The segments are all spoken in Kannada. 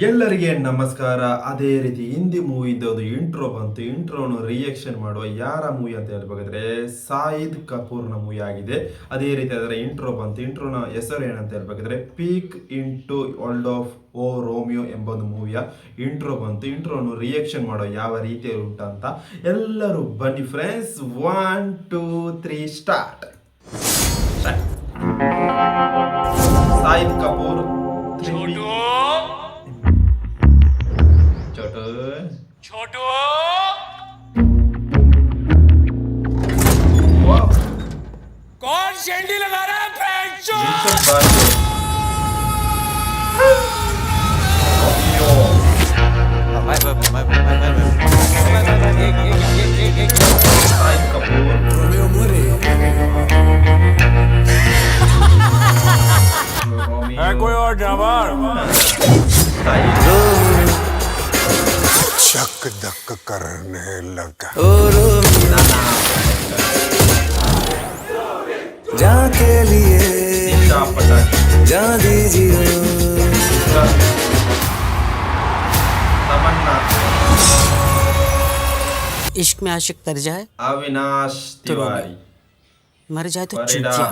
ಎಲ್ಲರಿಗೆ ನಮಸ್ಕಾರ. ಅದೇ ರೀತಿ ಹಿಂದಿ ಮೂವಿಯಿಂದ ಒಂದು ಇಂಟ್ರೋ ಬಂತು. ಇಂಟ್ರೋನು ರಿಯಾಕ್ಷನ್ ಮಾಡುವ ಯಾರ ಮೂವಿ ಅಂತ ಹೇಳ್ಬೇಕಾದ್ರೆ ಸಾಯಿದ್ ಕಪೂರ್ನ ಮೂವಿ ಆಗಿದೆ. ಅದೇ ರೀತಿ ಅದರ ಇಂಟ್ರೋ ಬಂತು. ಇಂಟ್ರೋನ ಹೆಸರು ಏನಂತ ಹೇಳ್ಬೇಕಾದ್ರೆ peek into world of O Romeo ಎಂಬ ಒಂದು ಮೂವಿಯ ಇಂಟ್ರೋ ಬಂತು. ಇಂಟ್ರೋನು ರಿಯಾಕ್ಷನ್ ಮಾಡೋ ಯಾವ ರೀತಿಯಲ್ಲಿ ಉಂಟಂತ ಎಲ್ಲರೂ ಬನ್ನಿ ಫ್ರೆಂಡ್ಸ್. 1 2 3 ಸ್ಟಾರ್ಟ್. ಸಾಯಿದ್ ಕಪೂರ್ छोटू कौन शेंडी लगा रहा है कोई और ड्रामा चक धक करने लगा जा के लिए जा दीजिए इश्क में आशिक तर जाए अविनाश तिवारी मर जाए तो चुप जा.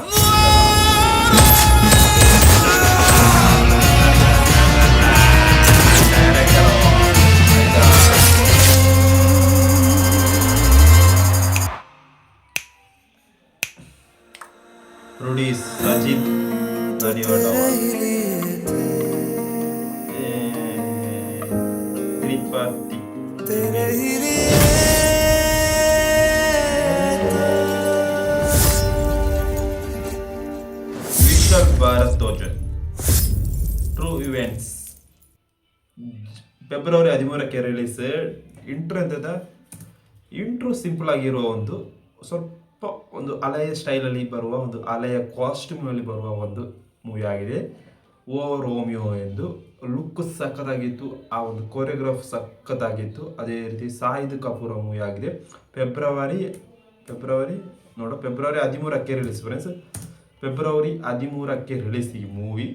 Produce Rajit Tripathi Vishal Bharadwaj true events February 13ಕ್ಕೆ ರಿಲೀಸ್. ಇಂಟ್ರೋ ಸಿಂಪಲ್ ಆಗಿರೋ ಒಂದು ಸ್ವಲ್ಪ ಒಂದು ಹಳೆಯ ಸ್ಟೈಲಲ್ಲಿ ಬರುವ ಒಂದು ಹಳೆಯ ಕಾಸ್ಟ್ಯೂಮಲ್ಲಿ ಬರುವ ಒಂದು ಮೂವಿ ಆಗಿದೆ. ಓ ರೋಮಿಯೋ ಎಂದು ಲುಕ್ ಸಖತ್ತಾಗಿತ್ತು, ಆ ಒಂದು ಕೊರಿಯೋಗ್ರಾಫ್ ಸಖತ್ತಾಗಿತ್ತು. ಅದೇ ರೀತಿ ಸಾಯಿದ್ ಕಪೂರ್ ಮೂವಿ ಆಗಿದೆ. ಫೆಬ್ರವರಿ 13ಕ್ಕೆ ರಿಲೀಸ್ ಫ್ರೆಂಡ್ಸ್. ಫೆಬ್ರವರಿ 13ಕ್ಕೆ ರಿಲೀಸ್ ಈ movie.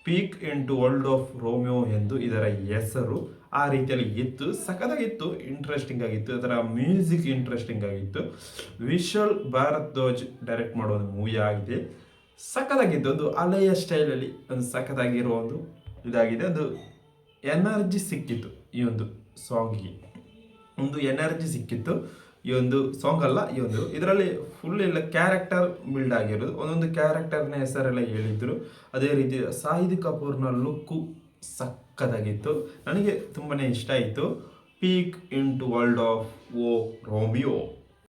Peek into world of Romeo ಎಂದು ಇದರ ಹೆಸರು. ಆ ರೀತಿಯಲ್ಲಿ ಇತ್ತು, ಸಖತ್ತಾಗಿತ್ತು, ಇಂಟ್ರೆಸ್ಟಿಂಗ್ ಆಗಿತ್ತು. ಅದರ ಮ್ಯೂಸಿಕ್ ಇಂಟ್ರೆಸ್ಟಿಂಗ್ ಆಗಿತ್ತು. ವಿಶಾಲ್ ಭಾರದ್ವಾಜ್ ಡೈರೆಕ್ಟ್ ಮಾಡೋ ಒಂದು ಮೂವಿ ಆಗಿದೆ. ಸಖತ್ತಾಗಿತ್ತು, ಒಂದು ಹಳೆಯ ಸ್ಟೈಲಲ್ಲಿ ಒಂದು ಸಖತ್ತಾಗಿರೋ ಒಂದು ಇದಾಗಿದೆ. ಒಂದು ಎನರ್ಜಿ ಸಿಕ್ಕಿತ್ತು ಈ ಒಂದು ಸಾಂಗಿಗೆ, ಒಂದು ಎನರ್ಜಿ ಸಿಕ್ಕಿತ್ತು ಈ ಒಂದು ಸಾಂಗ್ ಅಲ್ಲ. ಈ ಒಂದು ಇದರಲ್ಲಿ ಫುಲ್ ಎಲ್ಲ ಕ್ಯಾರೆಕ್ಟರ್ ಬಿಲ್ಡ್ ಆಗಿರೋದು, ಒಂದೊಂದು ಕ್ಯಾರೆಕ್ಟರ್ನ ಹೆಸರೆಲ್ಲ ಹೇಳಿದ್ರು. ಅದೇ ರೀತಿ ಸಾಯಿದ್ ಕಪೂರ್ನ ಲುಕ್ಕು ಸಖತ್ತಾಗಿತ್ತು, ನನಗೆ ತುಂಬಾ ಇಷ್ಟ ಆಯಿತು. Peek into world of O Romeo.